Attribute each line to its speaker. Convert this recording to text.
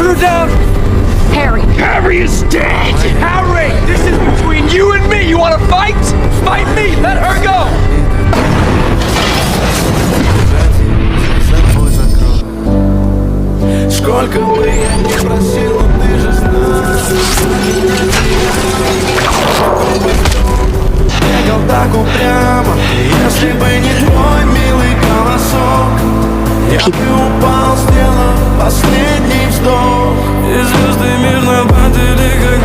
Speaker 1: her down!
Speaker 2: Harry!
Speaker 1: Harry is dead! Harry! This is between you and me! You wanna fight? Fight me! Let her go!
Speaker 3: Сколько бы я ни просил, ты же знаешь. Бегал так упрямо, если бы не твой милый голосок, я бы упал, сделав последний вздох. И звезды мирно падали, как